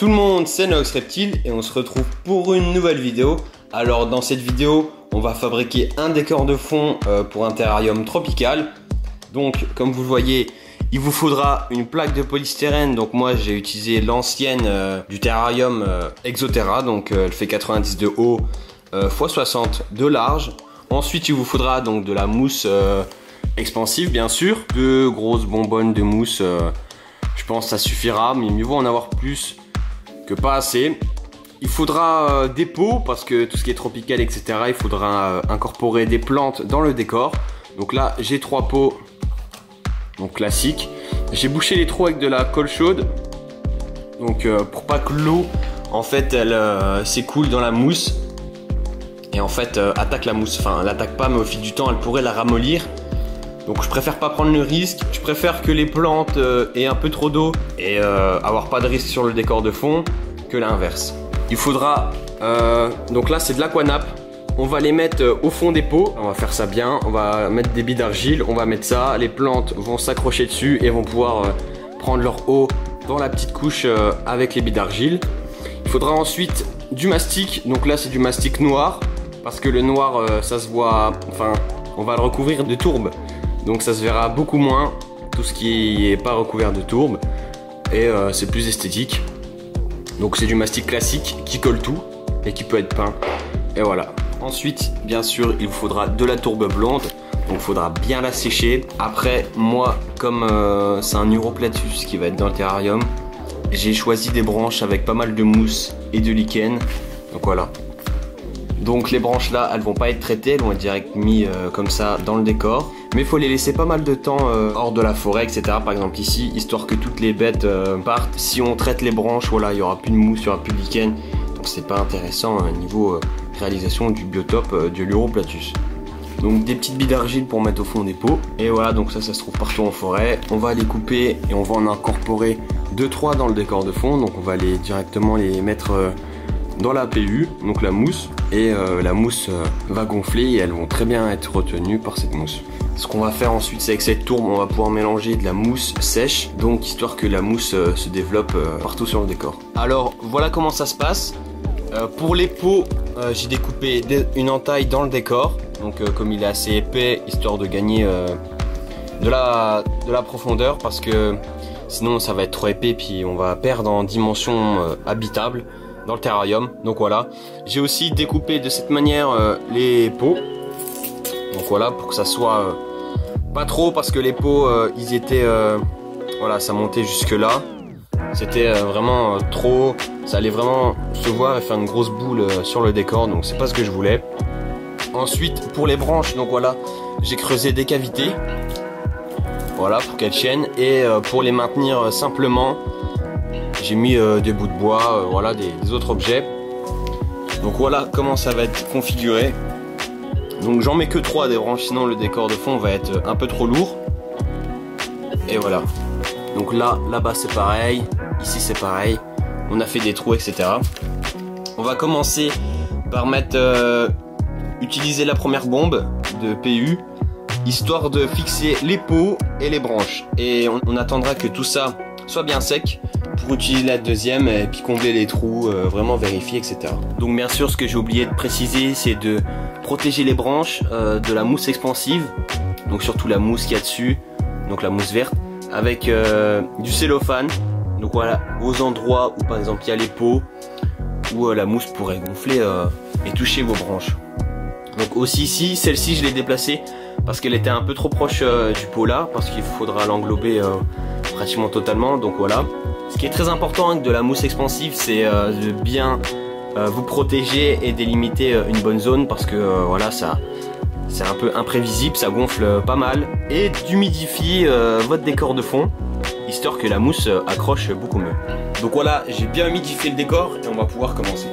tout le monde, c'est Nox Reptile et on se retrouve pour une nouvelle vidéo. Alors dans cette vidéo, on va fabriquer un décor de fond pour un terrarium tropical. Donc comme vous le voyez, il vous faudra une plaque de polystyrène. Donc moi j'ai utilisé l'ancienne du terrarium Exoterra. Donc elle fait 90 de haut x 60 de large. Ensuite il vous faudra donc de la mousse expansive bien sûr. 2 grosses bonbonnes de mousse, je pense que ça suffira. Mais mieux vaut en avoir plus que pas assez. Il faudra des pots parce que tout ce qui est tropical etc, il faudra incorporer des plantes dans le décor. Donc là j'ai 3 pots donc classiques. J'ai bouché les trous avec de la colle chaude. Donc pour pas que l'eau en fait elle s'écoule dans la mousse et en fait attaque la mousse. Enfin elle attaque pas mais au fil du temps elle pourrait la ramollir. Donc je préfère pas prendre le risque. Je préfère que les plantes aient un peu trop d'eau et avoir pas de risque sur le décor de fond que l'inverse. Il faudra donc là c'est de l'aquanape. On va les mettre au fond des pots. On va faire ça bien. On va mettre des billes d'argile. On va mettre ça. Les plantes vont s'accrocher dessus et vont pouvoir prendre leur eau dans la petite couche avec les billes d'argile. Il faudra ensuite du mastic. Donc là c'est du mastic noir parce que le noir ça se voit. Enfin on va le recouvrir de tourbe. Donc ça se verra beaucoup moins. Tout ce qui n'est pas recouvert de tourbe. Et c'est plus esthétique. Donc c'est du mastic classique qui colle tout et qui peut être peint. Et voilà. Ensuite, bien sûr, il vous faudra de la tourbe blonde. Donc il faudra bien la sécher. Après, moi, comme c'est un Uroplatus qui va être dans le terrarium, j'ai choisi des branches avec pas mal de mousse et de lichen. Donc voilà. Donc les branches là, elles vont pas être traitées, elles vont être direct mis comme ça dans le décor. Mais il faut les laisser pas mal de temps hors de la forêt, etc. Par exemple ici, histoire que toutes les bêtes partent. Si on traite les branches, voilà, il y aura plus de mousse, il y aura plus de lichen. Donc c'est pas intéressant niveau réalisation du biotope de l'Uroplatus. Donc des petites billes d'argile pour mettre au fond des pots. Et voilà, donc ça se trouve partout en forêt. On va les couper et on va en incorporer 2-3 dans le décor de fond. Donc on va directement les mettre dans la PU, donc la mousse. Et la mousse va gonfler et elles vont très bien être retenues par cette mousse. Ce qu'on va faire ensuite, c'est avec cette tourbe, on va pouvoir mélanger de la mousse sèche, donc histoire que la mousse se développe partout sur le décor. Alors voilà comment ça se passe. Pour les pots, j'ai découpé une entaille dans le décor, donc comme il est assez épais, histoire de gagner de la profondeur, parce que sinon ça va être trop épais, puis on va perdre en dimension habitable dans le terrarium. Donc voilà, j'ai aussi découpé de cette manière les pots. Donc voilà, pour que ça soit pas trop, parce que les pots ils étaient voilà, ça montait jusque là. C'était vraiment trop, ça allait vraiment se voir et faire une grosse boule sur le décor, donc c'est pas ce que je voulais. Ensuite pour les branches, donc voilà, j'ai creusé des cavités, voilà, pour qu'elles tiennent. Et pour les maintenir simplement, j'ai mis des bouts de bois, voilà, des autres objets. Donc voilà comment ça va être configuré. Donc j'en mets que 3 des branches, sinon le décor de fond va être un peu trop lourd. Et voilà. Donc là-bas c'est pareil, ici c'est pareil. On a fait des trous, etc. On va commencer par utiliser la première bombe de PU, histoire de fixer les pots et les branches. Et on attendra que tout ça soit bien sec pour utiliser la deuxième et puis combler les trous, vraiment vérifier, etc. Donc bien sûr, ce que j'ai oublié de préciser, c'est de protéger les branches de la mousse expansive, donc surtout la mousse qu'il y a dessus, donc la mousse verte, avec du cellophane. Donc voilà, aux endroits où par exemple il y a les pots, où la mousse pourrait gonfler et toucher vos branches. Donc aussi ici, celle-ci je l'ai déplacée parce qu'elle était un peu trop proche du pot là, parce qu'il faudra l'englober pratiquement totalement. Donc voilà. Ce qui est très important avec de la mousse expansive, c'est de bien vous protéger et délimiter une bonne zone, parce que voilà, ça c'est un peu imprévisible, ça gonfle pas mal. Et d'humidifier votre décor de fond, histoire que la mousse accroche beaucoup mieux. Donc voilà, j'ai bien humidifié le décor et on va pouvoir commencer.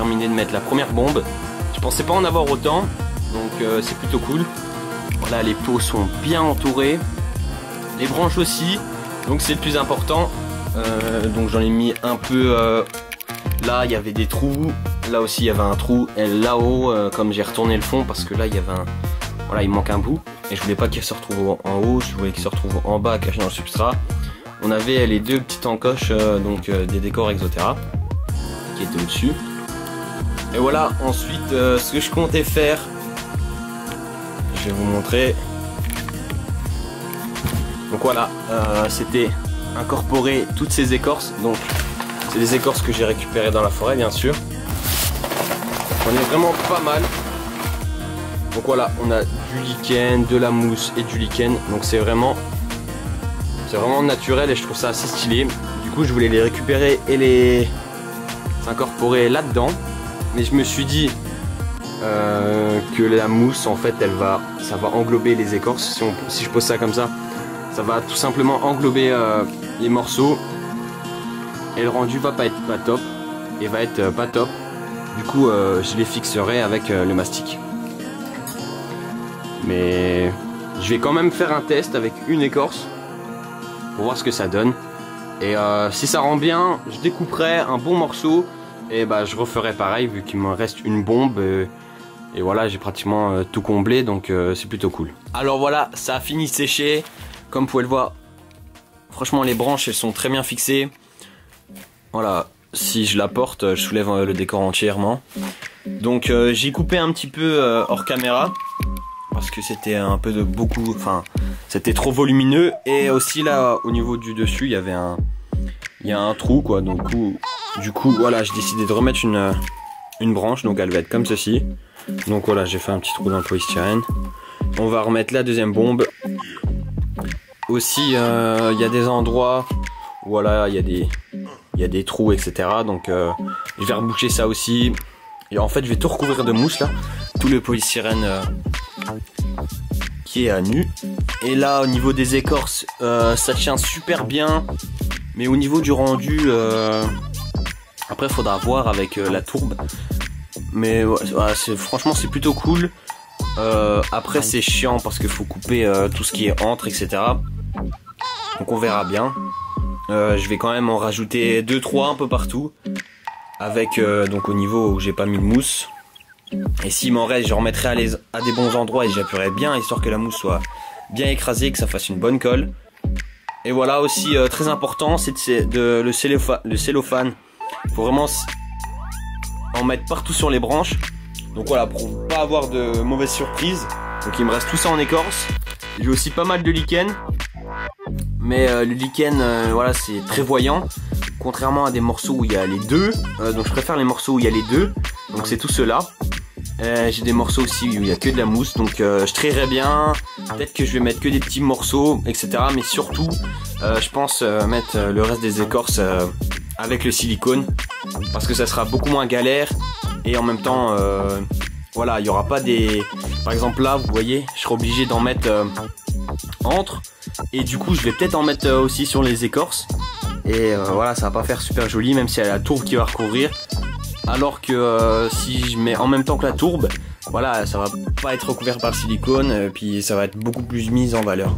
terminé de mettre la première bombe. Je pensais pas en avoir autant, donc c'est plutôt cool. Voilà, les pots sont bien entourés, les branches aussi, donc c'est le plus important. Donc j'en ai mis un peu, là il y avait des trous, là aussi il y avait un trou, et là-haut, comme j'ai retourné le fond parce que là il y avait un, voilà, il manque un bout, et je voulais pas qu'il se retrouve en haut, je voulais qu'il se retrouve en bas, caché dans le substrat. On avait les deux petites encoches, donc des décors Exotera, qui étaient au-dessus. Et voilà, ensuite ce que je comptais faire, je vais vous montrer. Donc voilà, c'était incorporer toutes ces écorces. Donc c'est des écorces que j'ai récupérées dans la forêt, bien sûr. On est vraiment pas mal. Donc voilà, on a du lichen, de la mousse et du lichen. Donc c'est vraiment naturel et je trouve ça assez stylé. Du coup je voulais les récupérer et les incorporer là-dedans. Mais je me suis dit que la mousse en fait ça va englober les écorces. Si je pose ça comme ça va tout simplement englober les morceaux. Et le rendu va pas être pas top. Et va être pas top. Du coup je les fixerai avec le mastic. Mais je vais quand même faire un test avec une écorce pour voir ce que ça donne. Et si ça rend bien, je découperai un bon morceau. Et bah je referai pareil vu qu'il me reste une bombe. Et voilà, j'ai pratiquement tout comblé, donc c'est plutôt cool. Alors voilà, ça a fini de sécher. Comme vous pouvez le voir, franchement les branches elles sont très bien fixées. Voilà, si je la porte, je soulève le décor entièrement. Donc j'ai coupé un petit peu hors caméra. Parce que c'était un peu de beaucoup, enfin c'était trop volumineux. Et aussi là au niveau du dessus il y a un trou quoi. Donc du coup voilà, j'ai décidé de remettre une branche. Donc elle va être comme ceci. Donc voilà, j'ai fait un petit trou dans le polystyrène. On va remettre la deuxième bombe. Aussi il y a des endroits où voilà, il y a des trous etc. Donc je vais reboucher ça aussi. Et en fait je vais tout recouvrir de mousse là. Tout le polystyrène qui est à nu. Et là au niveau des écorces ça tient super bien. Mais au niveau du rendu après il faudra voir avec la tourbe. Mais ouais, franchement c'est plutôt cool. Après c'est chiant parce qu'il faut couper tout ce qui est entre etc. Donc on verra bien. Je vais quand même en rajouter 2-3 un peu partout. Avec donc au niveau où j'ai pas mis de mousse. Et s'il m'en reste, je remettrai à des bons endroits et j'appuierai bien histoire que la mousse soit bien écrasée, que ça fasse une bonne colle. Et voilà aussi très important, c'est le cellophane. Il faut vraiment en mettre partout sur les branches. Donc voilà, pour pas avoir de mauvaises surprises. Donc il me reste tout ça en écorce. J'ai aussi pas mal de lichen. Mais le lichen, voilà, c'est très voyant. Contrairement à des morceaux où il y a les deux. Donc je préfère les morceaux où il y a les deux. Donc c'est tout cela. J'ai des morceaux aussi où il n'y a que de la mousse. Donc je trierai bien. Peut-être que je vais mettre que des petits morceaux, etc. Mais surtout, je pense mettre le reste des écorces avec le silicone. Parce que ça sera beaucoup moins galère. Et en même temps, voilà, il n'y aura pas des... Par exemple là, vous voyez, je serai obligé d'en mettre entre. Et du coup, je vais peut-être en mettre aussi sur les écorces. Et voilà, ça va pas faire super joli, même si elle a la tourbe qui va recouvrir. Alors que si je mets en même temps que la tourbe, voilà, ça va pas être recouvert par le silicone, puis ça va être beaucoup plus mis en valeur.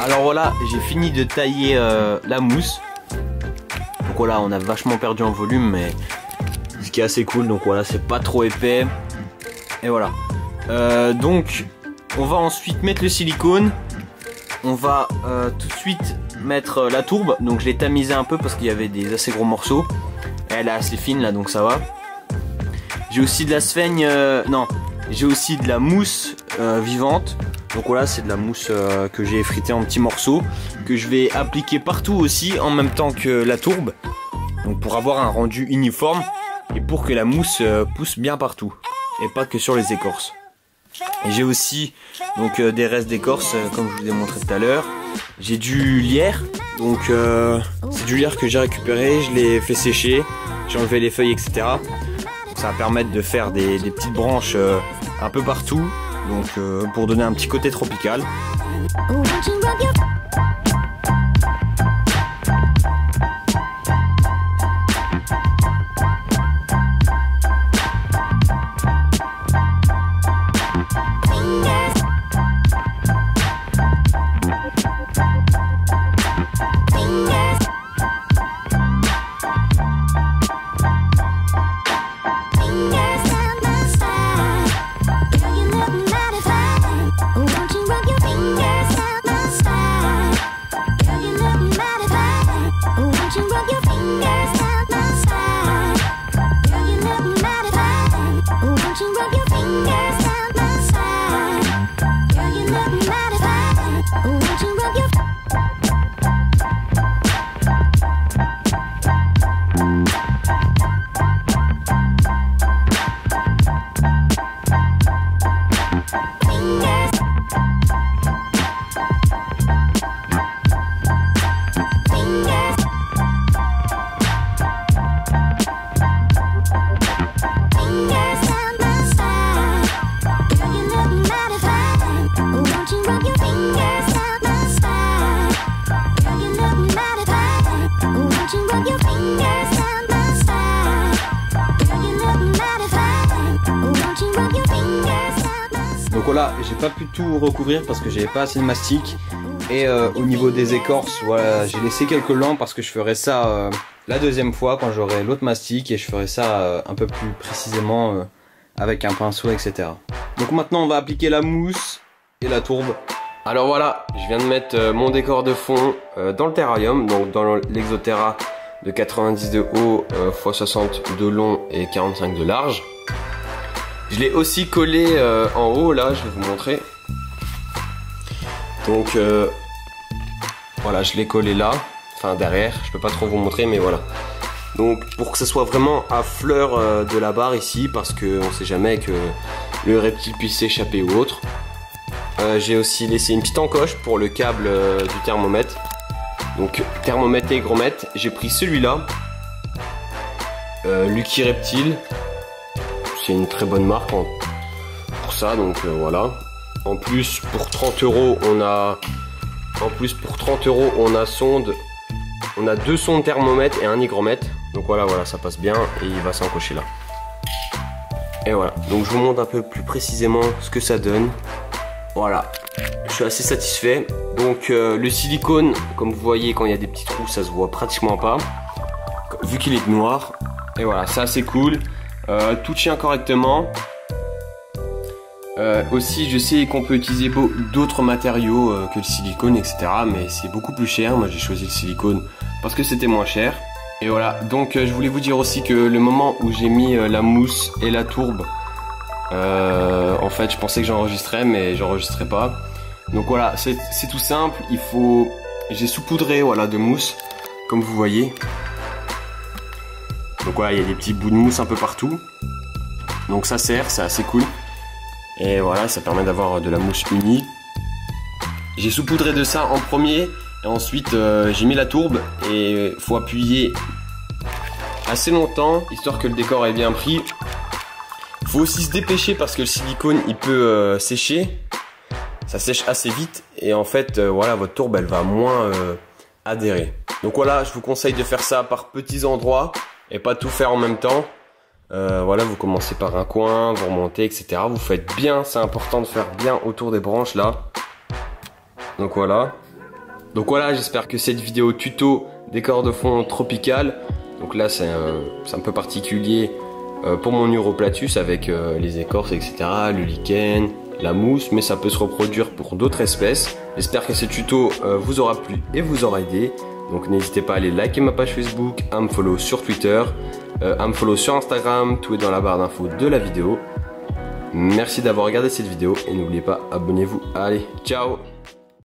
Alors voilà, j'ai fini de tailler la mousse. Donc voilà, on a vachement perdu en volume, mais ce qui est assez cool. Donc voilà, c'est pas trop épais. Et voilà. Donc on va ensuite mettre le silicone. On va tout de suite mettre la tourbe. Donc je l'ai tamisé un peu parce qu'il y avait des assez gros morceaux. Elle est assez fine là, donc ça va. J'ai aussi de la sphaigne, non, j'ai aussi de la mousse vivante. Donc voilà, c'est de la mousse que j'ai effritée en petits morceaux, que je vais appliquer partout aussi en même temps que la tourbe. Donc pour avoir un rendu uniforme et pour que la mousse pousse bien partout et pas que sur les écorces. Et j'ai aussi donc des restes d'écorce comme je vous ai montré tout à l'heure. J'ai du lierre, donc c'est du lierre que j'ai récupéré, je l'ai fait sécher, j'ai enlevé les feuilles, etc. Donc, ça va permettre de faire des petites branches un peu partout, donc pour donner un petit côté tropical. Donc voilà, j'ai pas pu tout recouvrir parce que j'avais pas assez de mastic. Et au niveau des écorces, voilà, j'ai laissé quelques lampes parce que je ferai ça la deuxième fois quand j'aurai l'autre mastic. Et je ferai ça un peu plus précisément avec un pinceau, etc. Donc maintenant on va appliquer la mousse et la tourbe. Alors voilà, je viens de mettre mon décor de fond dans le terrarium, donc dans l'Exoterra de 90 de haut x 60 de long et 45 de large. Je l'ai aussi collé en haut, là, je vais vous montrer. Donc voilà, je l'ai collé là, enfin derrière, je peux pas trop vous montrer, mais voilà. Donc pour que ce soit vraiment à fleur de la barre ici, parce qu'on sait jamais que le reptile puisse s'échapper ou autre. J'ai aussi laissé une petite encoche pour le câble du thermomètre. Donc thermomètre et hygromètre, j'ai pris celui-là, Lucky Reptile. C'est une très bonne marque pour ça, donc voilà. En plus pour 30 € on a sonde, on a 2 sondes thermomètre et un hygromètre. Donc voilà, ça passe bien et il va s'encocher là. Et voilà, donc je vous montre un peu plus précisément ce que ça donne. Voilà, je suis assez satisfait. Donc le silicone, comme vous voyez, quand il y a des petits trous, ça se voit pratiquement pas, vu qu'il est noir. Et voilà, c'est assez cool. Tout tient correctement. Aussi, je sais qu'on peut utiliser d'autres matériaux que le silicone, etc. Mais c'est beaucoup plus cher. Moi, j'ai choisi le silicone parce que c'était moins cher. Et voilà, donc je voulais vous dire aussi que le moment où j'ai mis la mousse et la tourbe, en fait, je pensais que j'enregistrais, mais j'enregistrais pas. Donc voilà, c'est tout simple. J'ai saupoudré, voilà, de mousse, comme vous voyez. Donc voilà, il y a des petits bouts de mousse un peu partout. Donc ça sert, c'est assez cool. Et voilà, ça permet d'avoir de la mousse unie. J'ai saupoudré de ça en premier. Et ensuite, j'ai mis la tourbe. Et il faut appuyer assez longtemps, histoire que le décor ait bien pris. Il faut aussi se dépêcher parce que le silicone, il peut sécher. Ça sèche assez vite. Et en fait, voilà, votre tourbe, elle va moins adhérer. Donc voilà, je vous conseille de faire ça par petits endroits. Et pas tout faire en même temps. Voilà, vous commencez par un coin, vous remontez, etc. Vous faites bien, c'est important de faire bien autour des branches là. Donc voilà. Donc voilà, j'espère que cette vidéo tuto décor de fond tropical, donc là c'est un peu particulier pour mon Uroplatus avec les écorces, etc., le lichen, la mousse, mais ça peut se reproduire pour d'autres espèces. J'espère que ce tuto vous aura plu et vous aura aidé. Donc n'hésitez pas à aller liker ma page Facebook, à me follow sur Twitter, à me follow sur Instagram, tout est dans la barre d'infos de la vidéo. Merci d'avoir regardé cette vidéo et n'oubliez pas, abonnez-vous. Allez, ciao!